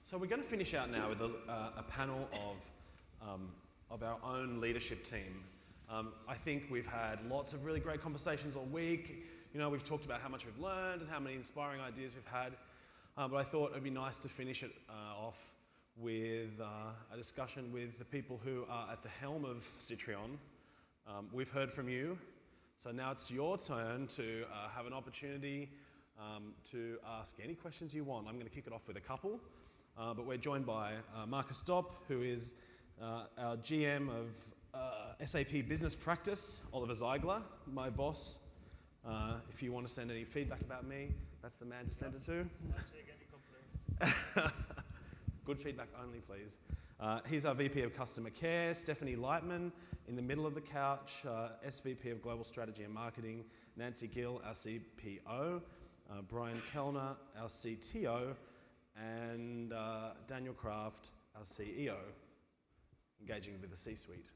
So we're going to finish out now with a panel of our own leadership team. I think we've had lots of really great conversations all week. You know, we've talked about how much we've learned and how many inspiring ideas we've had. But I thought it would be nice to finish it off with a discussion with the people who are at the helm of Sitrion. We've heard from you, so now it's your turn to have an opportunity to ask any questions you want. I'm going to kick it off with a couple. But we're joined by Marcus Dopp, who is our GM of SAP Business Practice, Oliver Ziegler, my boss. If you want to send any feedback about me, that's the man to send it to. I'll take any complaints. Good feedback only, please. He's our VP of Customer Care, Stephanie Lightman, in the middle of the couch, SVP of Global Strategy and Marketing, Nancy Gill, our CPO, Brian Kellner, our CTO, and Daniel Kraft, our CEO, engaging with the C-suite.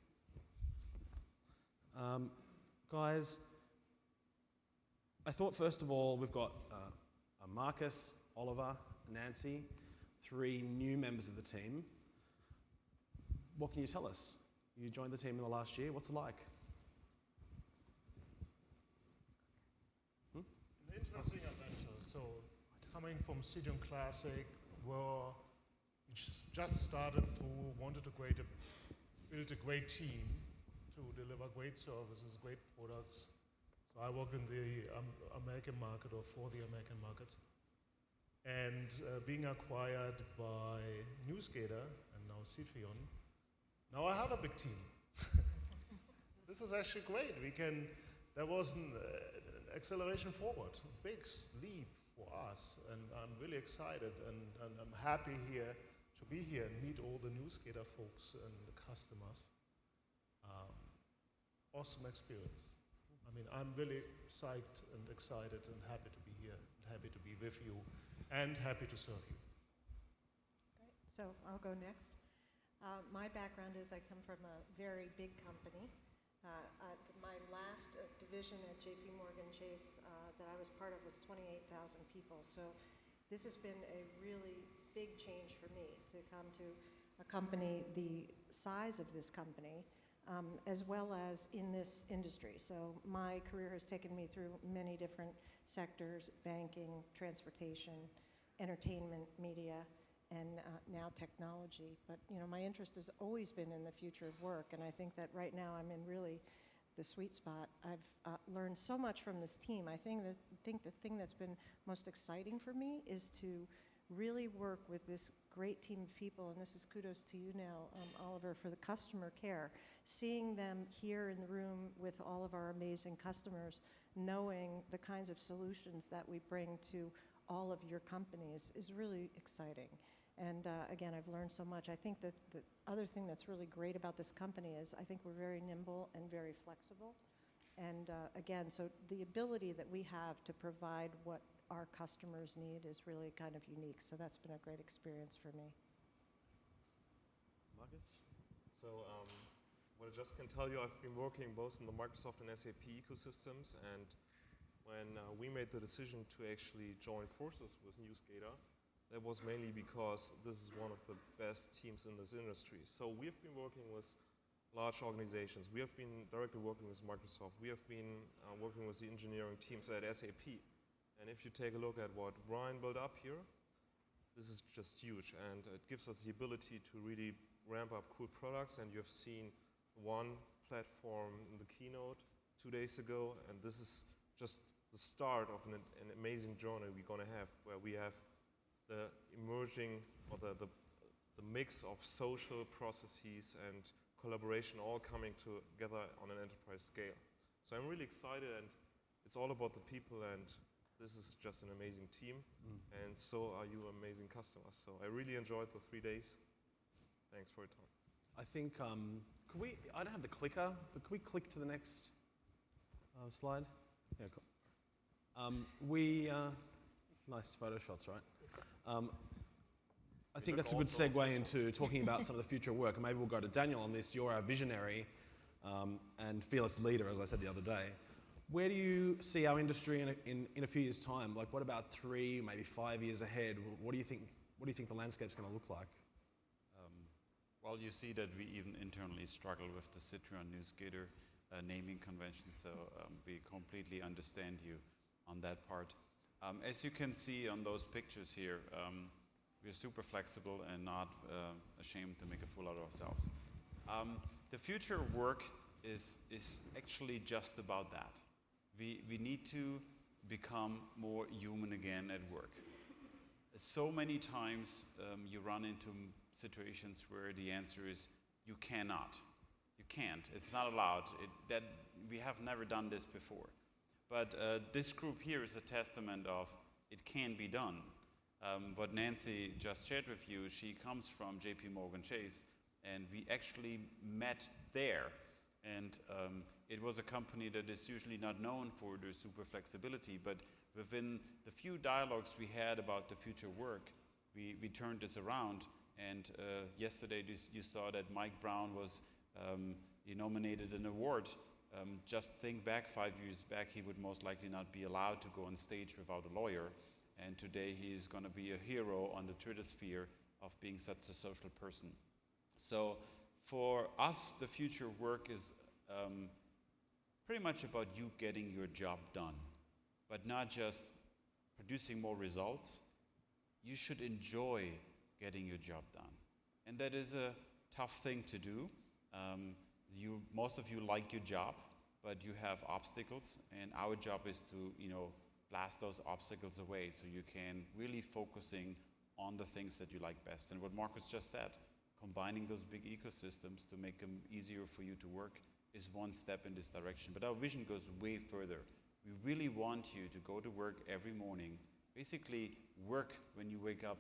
Guys, I thought first of all we've got Marcus, Oliver, Nancy, 3 new members of the team. What can you tell us? You joined the team in the last year. What's it like? An interesting adventure. So, coming from Sitrion Classic, where we just started through, wanted to build a great team to deliver great services, great products. So I worked in the American market, or for the American market. And being acquired by Newsgater, and now Sitrion, now I have a big team. This is actually great. There was an acceleration forward, a big leap for us, and I'm really excited, and I'm happy here to be here and meet all the Newsgater folks and the customers. Awesome experience. I mean, I'm really psyched and excited and happy to be here, and happy to be with you, and happy to serve you. Great. So I'll go next. My background is I come from a very big company. My last division at JP Morgan Chase that I was part of was 28,000 people. So this has been a really big change for me to come to a company the size of this company, as well as in this industry. So my career has taken me through many different sectors: banking, transportation, entertainment, media, and now technology. But you know, my interest has always been in the future of work, and I think that right now I'm in really the sweet spot. I've learned so much from this team. I think the thing that's been most exciting for me is to really work with this great team of people, and this is kudos to you now, Oliver, for the customer care. Seeing them here in the room with all of our amazing customers, knowing the kinds of solutions that we bring to all of your companies is really exciting. And again, I've learned so much. I think that the other thing that's really great about this company is I think we're very nimble and very flexible. And again, so the ability that we have to provide what our customers need is really kind of unique. So that's been a great experience for me. Marcus? So what I just can tell you, I've been working both in the Microsoft and SAP ecosystems, and when we made the decision to actually join forces with Newsgater, that was mainly because this is one of the best teams in this industry. So we have been working with large organizations. We have been directly working with Microsoft. We have been working with the engineering teams at SAP. And if you take a look at what Brian built up here, this is just huge, and it gives us the ability to really ramp up cool products. And you have seen one platform in the keynote 2 days ago, and this is just the start of an amazing journey we're going to have, where we have the emerging, or the mix of social processes and collaboration all coming together on an enterprise scale. So I'm really excited, and it's all about the people, and this is just an amazing team, and so are you amazing customers. So I really enjoyed the 3 days. Thanks for your time. I think, could we, I don't have the clicker, but could we click to the next slide? Yeah, cool. Nice photo shots, right? I think that's a good segue into talking about some of the future work, and maybe we'll go to Daniel on this. You're our visionary and fearless leader, as I said the other day. Where do you see our industry in a few years' time? Like, what about 3, maybe 5 years ahead? What do you think what do you think the landscape's going to look like? Well, you see that we even internally struggle with the Sitrion Newsgator naming convention, so we completely understand you on that part. As you can see on those pictures here, we're super flexible and not ashamed to make a fool out of ourselves. The future of work is actually just about that. We need to become more human again at work. So many times you run into situations where the answer is you cannot. You can't. It's not allowed. We have never done this before. But this group here is a testament of it can be done. What Nancy just shared with you, she comes from JP Morgan Chase, and we actually met there. And it was a company that is usually not known for their super flexibility, but within the few dialogues we had about the future work, we turned this around. And yesterday you saw that Mike Brown was he nominated an award. Just think back 5 years back, he would most likely not be allowed to go on stage without a lawyer. And today he is going to be a hero on the Twitter sphere of being such a social person. So for us, the future of work is pretty much about you getting your job done, but not just producing more results. You should enjoy getting your job done. And that is a tough thing to do. Most of you like your job, but you have obstacles, and our job is to, blast those obstacles away so you can really focusing on the things that you like best. And what Marcus just said, combining those big ecosystems to make them easier for you to work is one step in this direction. But our vision goes way further. We really want you to go to work every morning, basically work when you wake up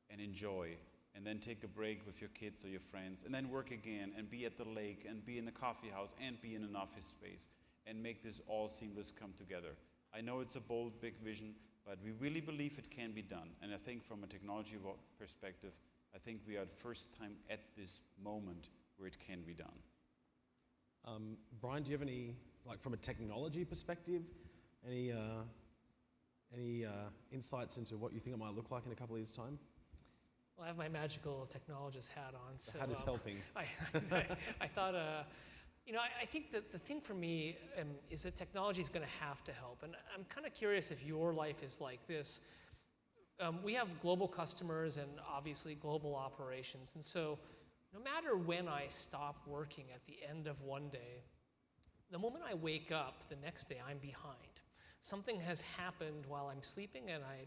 and enjoy, and then take a break with your kids or your friends, and then work again, and be at the lake, and be in the coffee house, and be in an office space, and make this all seamless come together. I know it's a bold, big vision, but we really believe it can be done. And I think from a technology perspective, I think we are the first time at this moment where it can be done. Brian, do you have any, from a technology perspective, any insights into what you think it might look like in a couple of years' time? Well, I have my magical technologist hat on. So the hat is helping. I thought, I think that the thing for me is that technology is going to have to help. And I'm kind of curious if your life is like this. We have global customers and obviously global operations. And so no matter when I stop working at the end of one day, the moment I wake up the next day, I'm behind. Something has happened while I'm sleeping, and I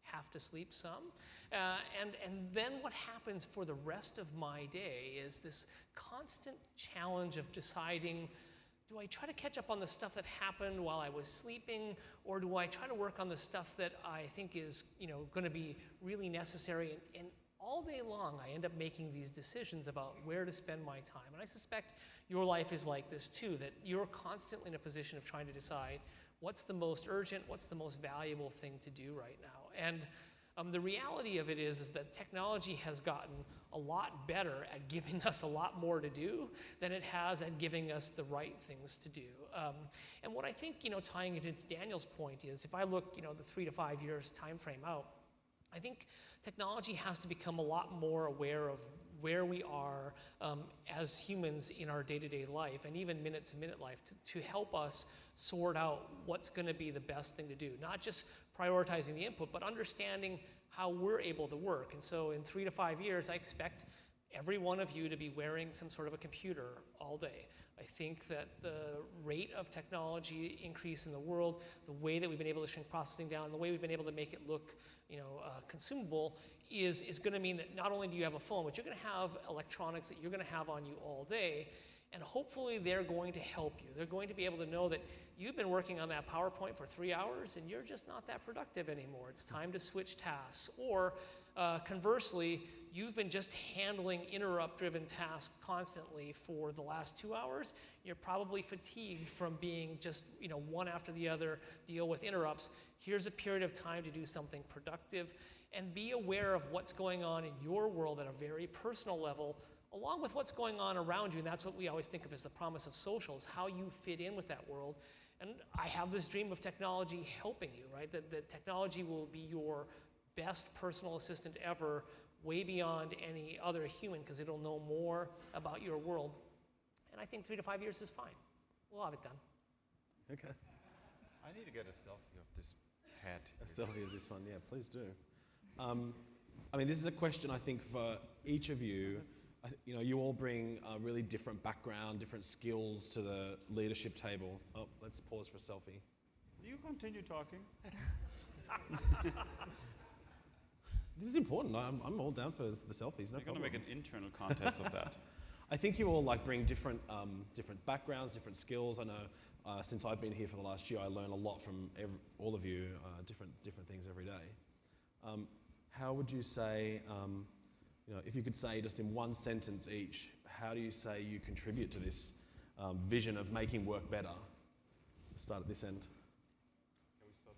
have to sleep some. And then what happens for the rest of my day is this constant challenge of deciding, do I try to catch up on the stuff that happened while I was sleeping, or do I try to work on the stuff that I think is going to be really necessary? And all day long, I end up making these decisions about where to spend my time. And I suspect your life is like this too, that you're constantly in a position of trying to decide what's the most urgent, what's the most valuable thing to do right now. And the reality of it is that technology has gotten a lot better at giving us a lot more to do than it has at giving us the right things to do. And what I think, tying it into Daniel's point is, if I look, the 3 to 5 years time frame out, I think technology has to become a lot more aware of where we are as humans in our day-to-day life, and even minute-to-minute life, to help us sort out what's going to be the best thing to do. Not just prioritizing the input, but understanding how we're able to work. And so in 3 to 5 years, I expect every one of you to be wearing some sort of a computer all day. I think that the rate of technology increase in the world, the way that we've been able to shrink processing down, the way we've been able to make it look consumable is going to mean that not only do you have a phone, but you're going to have electronics that you're going to have on you all day. And hopefully they're going to help you. They're going to be able to know that you've been working on that PowerPoint for 3 hours and you're just not that productive anymore. It's time to switch tasks. Or conversely, you've been just handling interrupt-driven tasks constantly for the last 2 hours. You're probably fatigued from being just one after the other, deal with interrupts. Here's a period of time to do something productive, and be aware of what's going on in your world at a very personal level, along with what's going on around you. And that's what we always think of as the promise of socials, how you fit in with that world. And I have this dream of technology helping you, right? That technology will be your best personal assistant ever, way beyond any other human, because it'll know more about your world. And I think 3 to 5 years is fine. We'll have it done. Okay. I need to get a selfie of this hat. A selfie of this one, yeah, please do. I mean, this is a question I think for each of you. You know, you all bring a really different background, different skills to the leadership table. Oh, let's pause for a selfie. You continue talking. This is important. I'm all down for the selfies. No We're going problem. to make an internal contest of that. I think you all like bring different backgrounds, different skills. I know since I've been here for the last year, I learn a lot from all of you, different things every day. How would you say, you know, if you could say just in one sentence each, how do you say you contribute to this vision of making work better? Let's start at this end. Can we start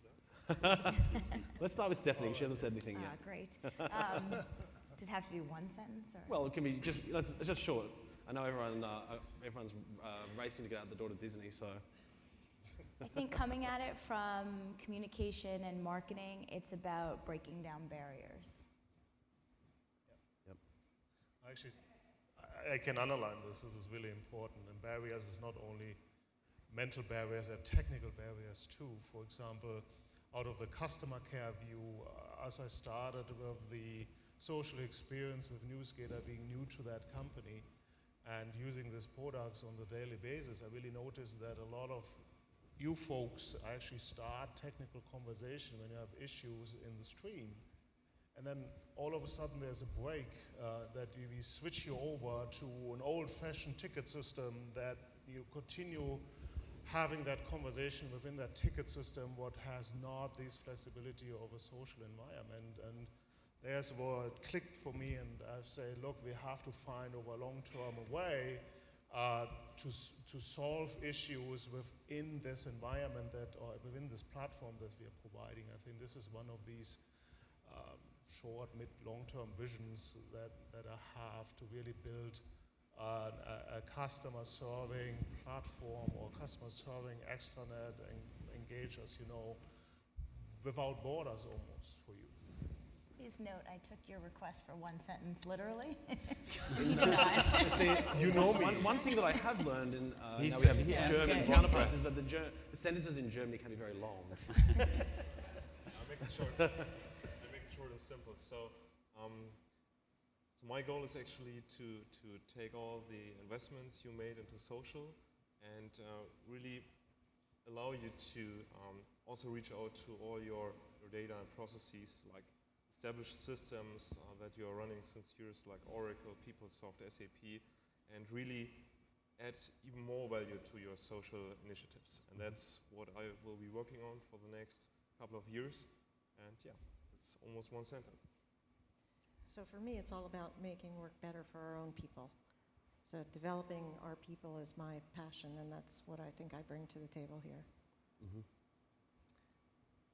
there? Let's start with Stephanie, 'cause she hasn't said anything yet. Great. Does it have to be one sentence? Or? Well, it can be just short. I know everyone's racing to get out the door to Disney, so. I think coming at it from communication and marketing, it's about breaking down barriers. Yep. Actually, I can underline this. This is really important. And barriers is not only mental barriers, they're technical barriers too. For example, out of the customer care view, as I started with the social experience with NewsGator being new to that company and using these products on the daily basis, I really noticed that a lot of you folks actually start technical conversation when you have issues in the stream. And then all of a sudden there's a break that we switch you over to an old-fashioned ticket system that you continue having that conversation within that ticket system what has not this flexibility of a social environment. And there's where it clicked for me, and I say, look, we have to find over a long-term a way to solve issues within this environment or within this platform that we are providing. I think this is one of these short, mid, long-term visions that I have to really build a customer-serving platform or customer-serving extranet and engage us, you know, without borders almost for you. Please note, I took your request for one sentence literally. See, You know me. one thing that I have learned in now we said have he asked German for counterparts is that the sentences in Germany can be very long. I'll make it short. And simple. So my goal is actually to take all the investments you made into social and really allow you to also reach out to all your data and processes, like established systems that you are running since years, like Oracle, PeopleSoft, SAP, and really add even more value to your social initiatives. And that's what I will be working on for the next couple of years. And yeah, it's almost one sentence. So for me, it's all about making work better for our own people. So developing our people is my passion, and that's what I think I bring to the table here. Mm-hmm.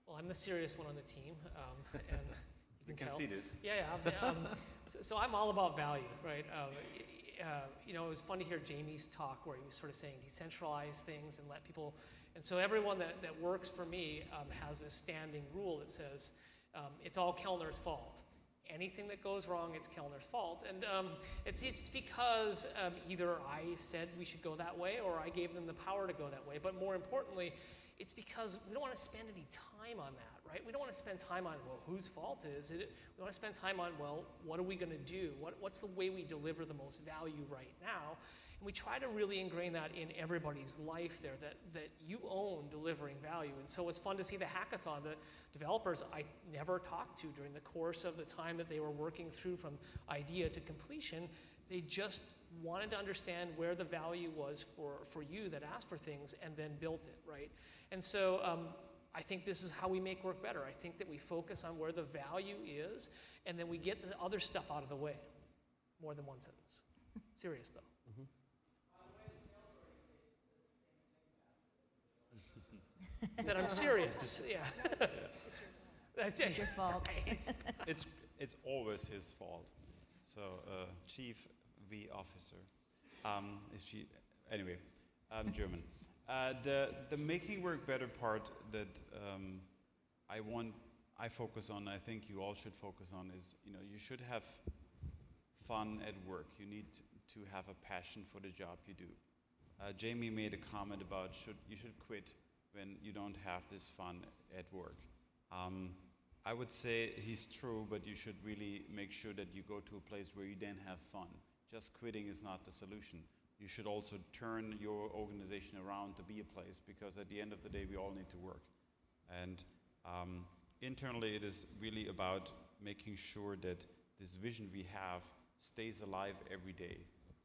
Well, I'm the serious one on the team, and you can tell. see this. Yeah. So I'm all about value, right? You know, it was fun to hear Jamie's talk where he was sort of saying decentralize things and let people. And so everyone that works for me has this standing rule that says it's all Kellner's fault. Anything that goes wrong, it's Kellner's fault. And it's because either I said we should go that way or I gave them the power to go that way. But more importantly, it's because we don't want to spend any time on that, right? We don't want to spend time on, well, whose fault is it? We want to spend time on, well, what are we going to do? What's the way we deliver the most value right now? And we try to really ingrain that in everybody's life there, that you own delivering value. And so it's fun to see the hackathon. The developers I never talked to during the course of the time that they were working through from idea to completion. They just wanted to understand where the value was for you that asked for things and then built it, right? And so I think this is how we make work better. I think that we focus on where the value is and then we get the other stuff out of the way. More than one sentence. Serious though. Mm-hmm. That I'm serious, yeah. That's it. Your fault. Nice. It's always his fault. So, Chief V Officer, is she? Anyway, German. The making work better part that I focus on, I think you all should focus on is, you should have fun at work. You need to have a passion for the job you do. Jamie made a comment about you should quit when you don't have this fun at work. I would say he's true, but you should really make sure that you go to a place where you then have fun. Just quitting is not the solution. You should also turn your organization around to be a place, because at the end of the day, we all need to work. And internally, it is really about making sure that this vision we have stays alive every day.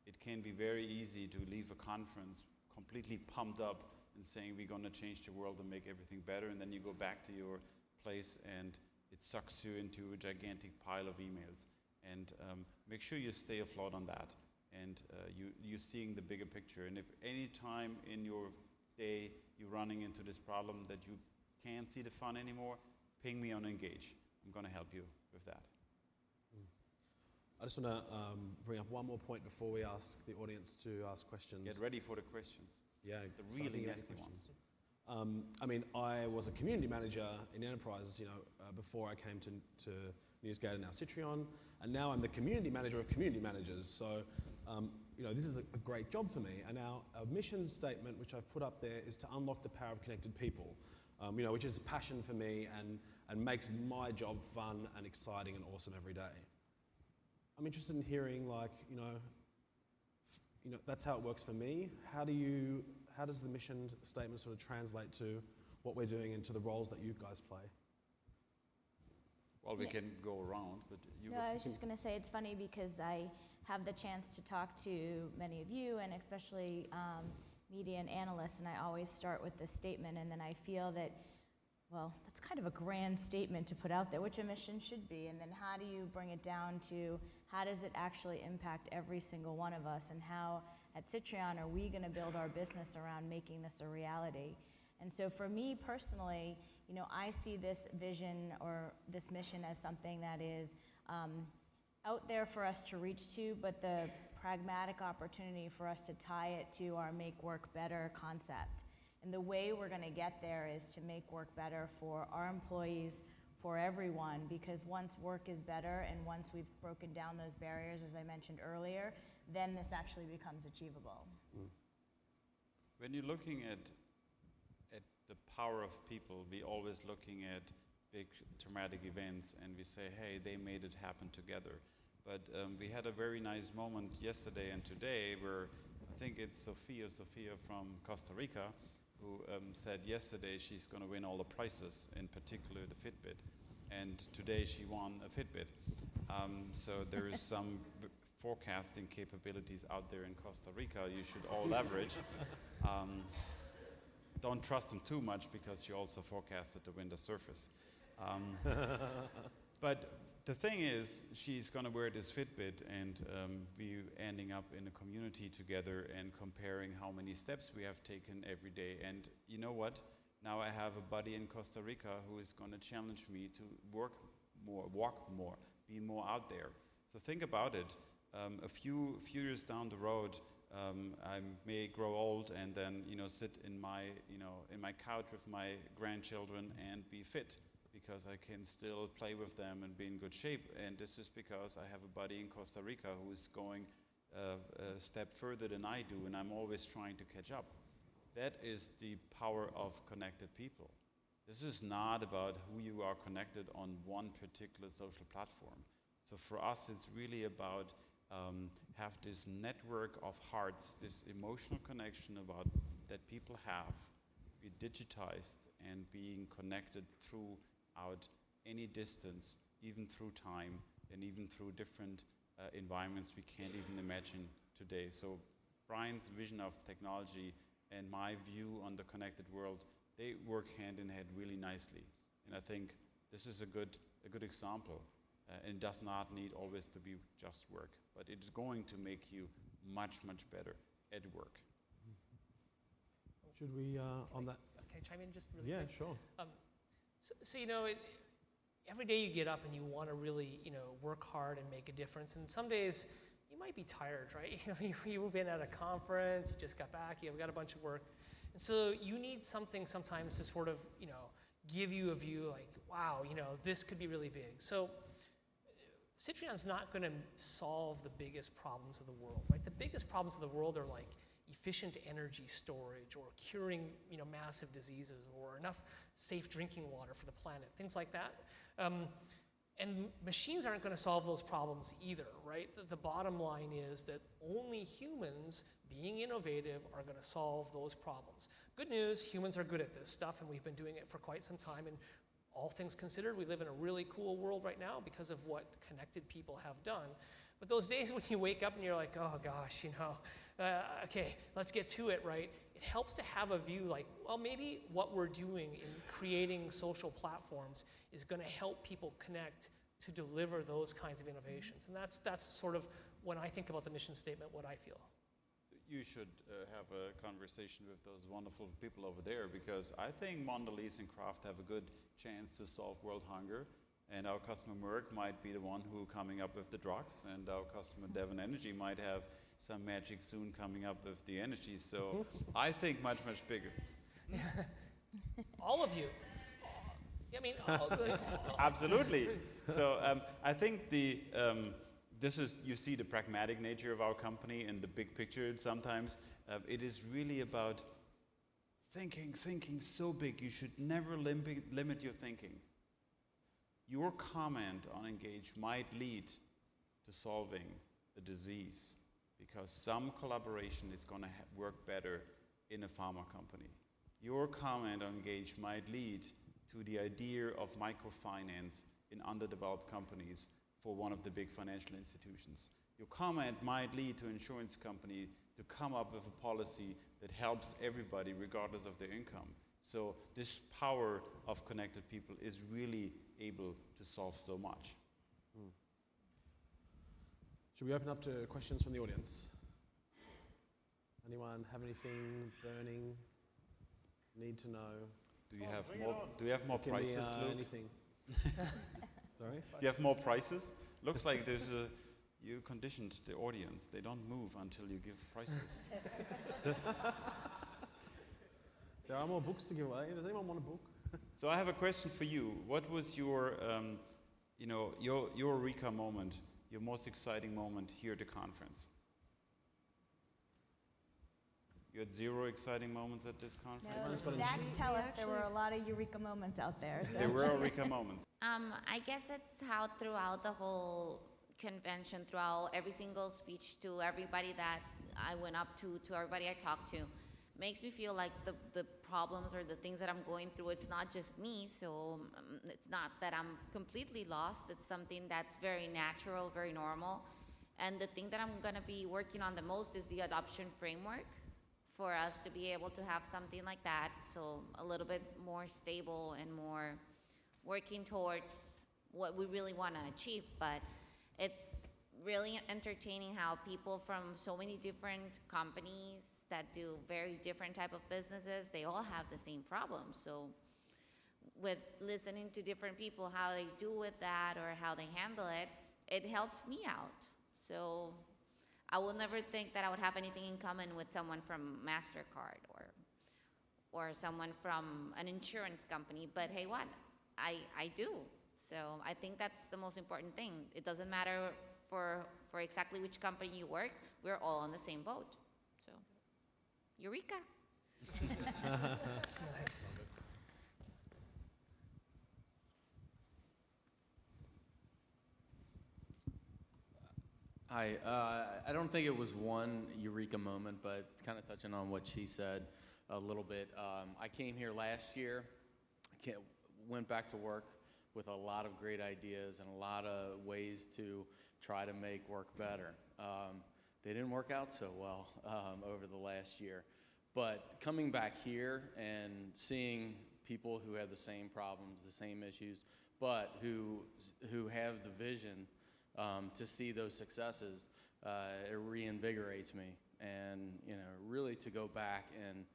It can be very easy to leave a conference completely pumped up and saying we're going to change the world and make everything better, and then you go back to your place and it sucks you into a gigantic pile of emails. And make sure you stay afloat on that, and you're seeing the bigger picture. And if any time in your day you're running into this problem that you can't see the fun anymore, ping me on Engage. I'm going to help you with that. I just want to bring up one more point before we ask the audience to ask questions. Get ready for the questions. Yeah, the really nasty ones. I mean, I was a community manager in enterprise, before I came to NewsGate and now Sitrion, and now I'm the community manager of community managers. So, this is a great job for me. And our mission statement, which I've put up there, is to unlock the power of connected people, which is passion for me and makes my job fun and exciting and awesome every day. I'm interested in hearing, that's how it works for me. How does the mission statement sort of translate to what we're doing and to the roles that you guys play? Well, we can go around, but you. No, I was just going to say it's funny because I have the chance to talk to many of you, and especially media and analysts, and I always start with this statement, and then I feel that, well, that's kind of a grand statement to put out there, which a mission should be, and then how do you bring it down to how does it actually impact every single one of us, and how at Sitrion are we going to build our business around making this a reality? And so for me personally, I see this vision or this mission as something that is out there for us to reach to, but the pragmatic opportunity for us to tie it to our make work better concept. And the way we're going to get there is to make work better for our employees, for everyone, because once work is better and once we've broken down those barriers, as I mentioned earlier, then this actually becomes achievable. When you're looking at the power of people, we're always looking at big traumatic events and we say, hey, they made it happen together. But we had a very nice moment yesterday and today where I think it's Sophia from Costa Rica, who said yesterday she's going to win all the prizes, in particular the Fitbit. And today she won a Fitbit. So there is some forecasting capabilities out there in Costa Rica you should all leverage. Don't trust them too much because she also forecasted to win the Surface. But the thing is, she's going to wear this Fitbit, and we're ending up in a community together and comparing how many steps we have taken every day. And you know what? Now I have a buddy in Costa Rica who is going to challenge me to work more, walk more, be more out there. So think about it. A few years down the road, I may grow old and then sit in my couch with my grandchildren and be fit, because I can still play with them and be in good shape. And this is because I have a buddy in Costa Rica who is going a step further than I do, and I'm always trying to catch up. That is the power of connected people. This is not about who you are connected on one particular social platform. So for us, it's really about have this network of hearts, this emotional connection about that people have, be digitized and being connected throughout any distance, even through time, and even through different environments we can't even imagine today. So Brian's vision of technology and my view on the connected world, they work hand in hand really nicely. And I think this is a good example. And it does not need always to be just work, but it is going to make you much, much better at work. Should we, on that? Can I chime in just really quick? Yeah, sure. So every day you get up and you want to really, work hard and make a difference. And some days you might be tired, right? You've been at a conference, you just got back, you've got a bunch of work. And so you need something sometimes to sort of, give you a view like, wow, this could be really big. So Citrion's not going to solve the biggest problems of the world, right? The biggest problems of the world are like efficient energy storage or curing, massive diseases or enough safe drinking water for the planet, things like that. And machines aren't going to solve those problems either, right? The bottom line is that only humans being innovative are going to solve those problems. Good news, humans are good at this stuff, and we've been doing it for quite some time. And all things considered, we live in a really cool world right now because of what connected people have done. But those days when you wake up and you're like, oh gosh, okay, let's get to it, right? It helps to have a view like, well, maybe what we're doing in creating social platforms is going to help people connect to deliver those kinds of innovations. And that's sort of, when I think about the mission statement, what I feel. You should have a conversation with those wonderful people over there, because I think Mondelez and Kraft have a good chance to solve world hunger, and our customer Merck might be the one who coming up with the drugs, and our customer Devon Energy might have some magic soon coming up with the energy. So I think much bigger. All of you. I mean, Absolutely. So I think this is, you see the pragmatic nature of our company and the big picture sometimes. It is really about thinking so big. You should never limit your thinking. Your comment on Engage might lead to solving a disease, because some collaboration is going to work better in a pharma company. Your comment on Engage might lead to the idea of microfinance in underdeveloped companies for one of the big financial institutions. Your comment might lead to an insurance company to come up with a policy that helps everybody regardless of their income. So this power of connected people is really able to solve so much. Should we open up to questions from the audience? Anyone have anything burning, need to know? Do you have more prices, Luke? Anything. Sorry? Do you have more prices? Looks like you conditioned the audience. They don't move until you give prices. There are more books to give away. Does anyone want a book? So I have a question for you. What was your Eureka moment, your most exciting moment here at the conference? You had 0 exciting moments at this conference? No, stats tell us there were a lot of Eureka moments out there. So. There were Eureka moments. I guess it's how throughout the whole convention, throughout every single speech, to everybody that I went up to everybody I talked to, makes me feel like the problems or the things that I'm going through, it's not just me, so it's not that I'm completely lost. It's something that's very natural, very normal. And the thing that I'm going to be working on the most is the adoption framework, for us to be able to have something like that, so a little bit more stable and more working towards what we really want to achieve. But it's really entertaining how people from so many different companies that do very different type of businesses, they all have the same problems. So with listening to different people, how they do with that or how they handle it, it helps me out. So I will never think that I would have anything in common with someone from MasterCard or someone from an insurance company, but hey, what? I do. So I think that's the most important thing. It doesn't matter for exactly which company you work, we're all on the same boat. So, Eureka. Hi, I don't think it was one Eureka moment, but kind of touching on what she said a little bit. I came here last year, went back to work with a lot of great ideas and a lot of ways to try to make work better. They didn't work out so well over the last year. But coming back here and seeing people who have the same problems, the same issues, but who have the vision to see those successes, it reinvigorates me. And really to go back and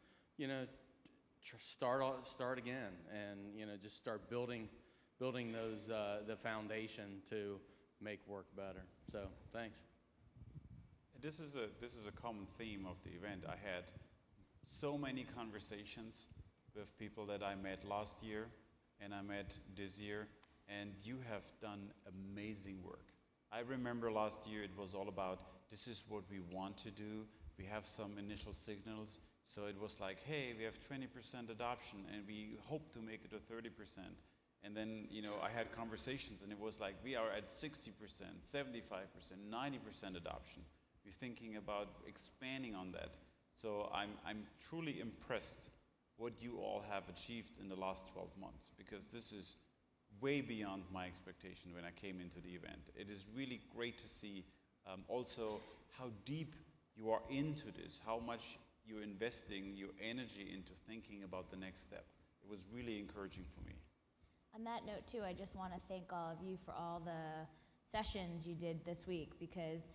start again, and just start building those the foundation to make work better. So thanks. This is a common theme of the event. I had so many conversations with people that I met last year, and I met Desir, and you have done amazing work. I remember last year it was all about, this is what we want to do. We have some initial signals. So it was like, hey, we have 20% adoption and we hope to make it to 30%. And then, I had conversations and it was like, we are at 60%, 75%, 90% adoption. We're thinking about expanding on that. So I'm truly impressed what you all have achieved in the last 12 months, because this is way beyond my expectation when I came into the event. It is really great to see also how deep you are into this, how much you're investing your energy into thinking about the next step. It was really encouraging for me. On that note too, I just want to thank all of you for all the sessions you did this week, because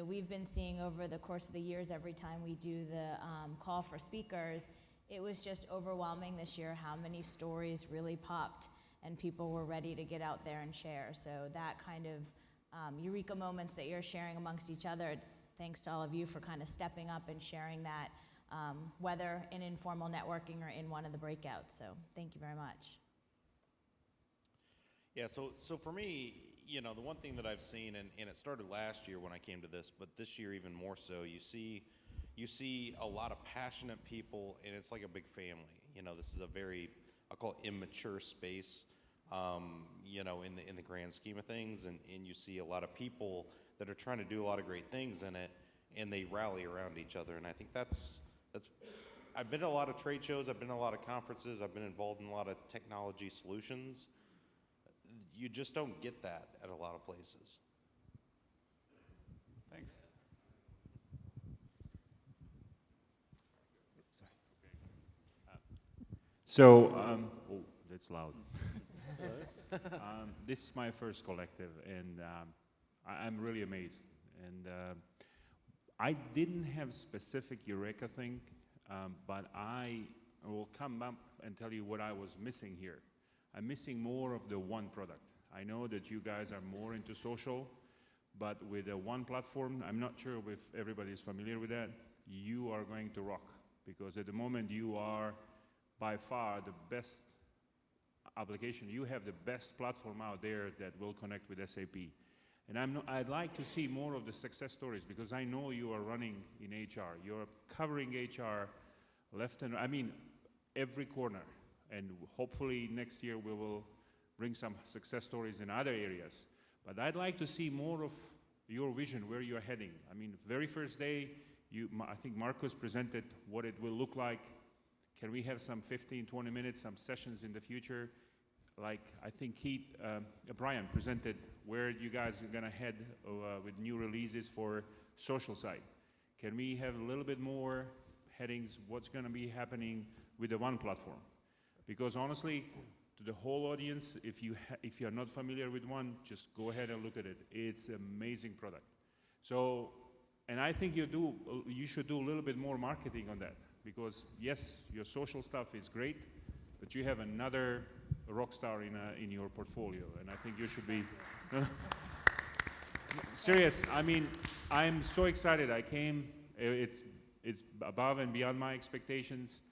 we've been seeing over the course of the years, every time we do the call for speakers, it was just overwhelming this year how many stories really popped and people were ready to get out there and share. So that kind of eureka moments that you're sharing amongst each other, it's thanks to all of you for kind of stepping up and sharing that, whether in informal networking or in one of the breakouts. So thank you very much. Yeah, so for me, the one thing that I've seen, and it started last year when I came to this, but this year even more so, you see a lot of passionate people, and it's like a big family. This is a very, I'll call it immature space, in the grand scheme of things, and you see a lot of people that are trying to do a lot of great things in it, and they rally around each other, and I think that's I've been to a lot of trade shows, I've been to a lot of conferences, I've been involved in a lot of technology solutions. You just don't get that at a lot of places. Thanks. So, oh, that's loud. This is my first collective, and I'm really amazed. And I didn't have specific Eureka thing, but I will come up and tell you what I was missing here. I'm missing more of the one product. I know that you guys are more into social, but with a one platform, I'm not sure if everybody is familiar with that, you are going to rock, because at the moment you are by far the best application. You have the best platform out there that will connect with SAP. And I'd like to see more of the success stories, because I know you are running in HR. You're covering HR left and right, every corner. And hopefully next year we will bring some success stories in other areas. But I'd like to see more of your vision, where you're heading. Very first day, I think Marcus presented what it will look like. Can we have some 15, 20 minutes, some sessions in the future? Like, I think Brian presented where you guys are gonna head with new releases for social side. Can we have a little bit more headings, what's gonna be happening with the one platform? Because honestly, to the whole audience, if you're not familiar with one, just go ahead and look at it. It's an amazing product. So, and I think you should do a little bit more marketing on that, because yes, your social stuff is great, but you have another rock star in your portfolio, and I think you should be serious. I'm so excited. I came. It's above and beyond my expectations.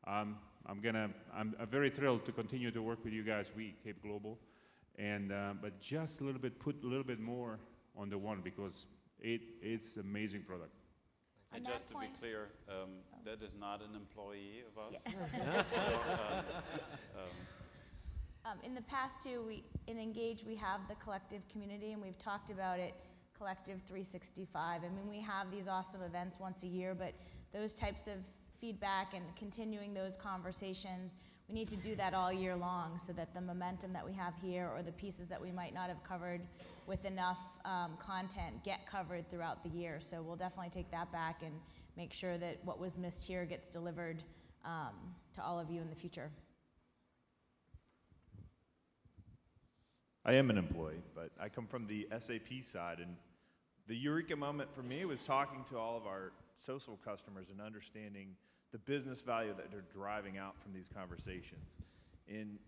I'm very thrilled to continue to work with you guys, Cape Global, and but just put a little bit more on the one, because it's amazing product. And just to be clear, that is not an employee of us. In the past too, in Engage we have the collective community, and we've talked about it, Collective 365. We have these awesome events once a year, but those types of feedback and continuing those conversations, we need to do that all year long, so that the momentum that we have here, or the pieces that we might not have covered with enough content, get covered throughout the year. So we'll definitely take that back and make sure that what was missed here gets delivered to all of you in the future. I am an employee, but I come from the SAP side, and the eureka moment for me was talking to all of our social customers and understanding the business value that they're driving out from these conversations. And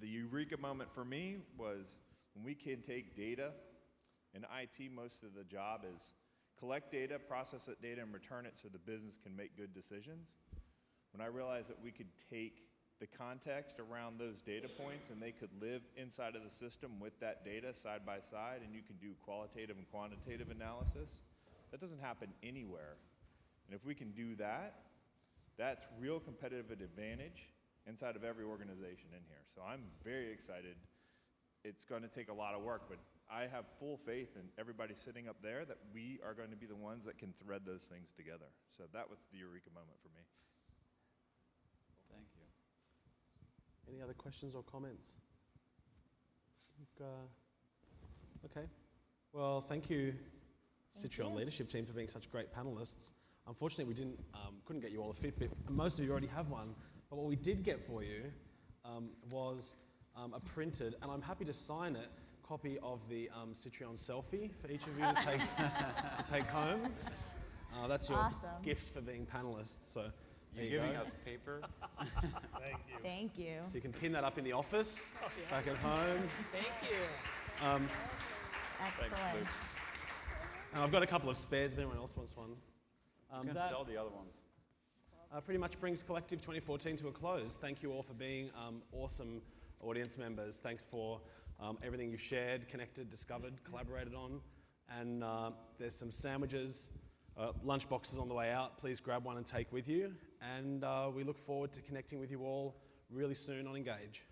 the eureka moment for me was when we can take data, and IT, most of the job is collect data, process that data, and return it so the business can make good decisions. When I realized that we could take the context around those data points, and they could live inside of the system with that data side by side, and you can do qualitative and quantitative analysis. That doesn't happen anywhere. And if we can do that, that's real competitive advantage inside of every organization in here. So I'm very excited. It's going to take a lot of work, but I have full faith in everybody sitting up there that we are going to be the ones that can thread those things together. So that was the eureka moment for me. Thank you. Any other questions or comments? Okay. Well, thank you, Sitrion leadership team, for being such great panelists. Unfortunately, we couldn't get you all a Fitbit. Most of you already have one. But what we did get for you was a printed, and I'm happy to sign it, copy of the Sitrion selfie for each of you to take home. That's your Awesome. gift for being panelists. So there You're you giving go. us paper? Thank you. Thank you. So you can pin that up in the office, yeah. back at home. Thank you. Excellent. And I've got a couple of spares if anyone else wants one. You can That sell the other ones. pretty much brings Collective 2014 to a close. Thank you all for being awesome audience members. Thanks for everything you've shared, connected, discovered, collaborated on. And there's some sandwiches, lunch boxes on the way out. Please grab one and take with you. And we look forward to connecting with you all really soon on Engage.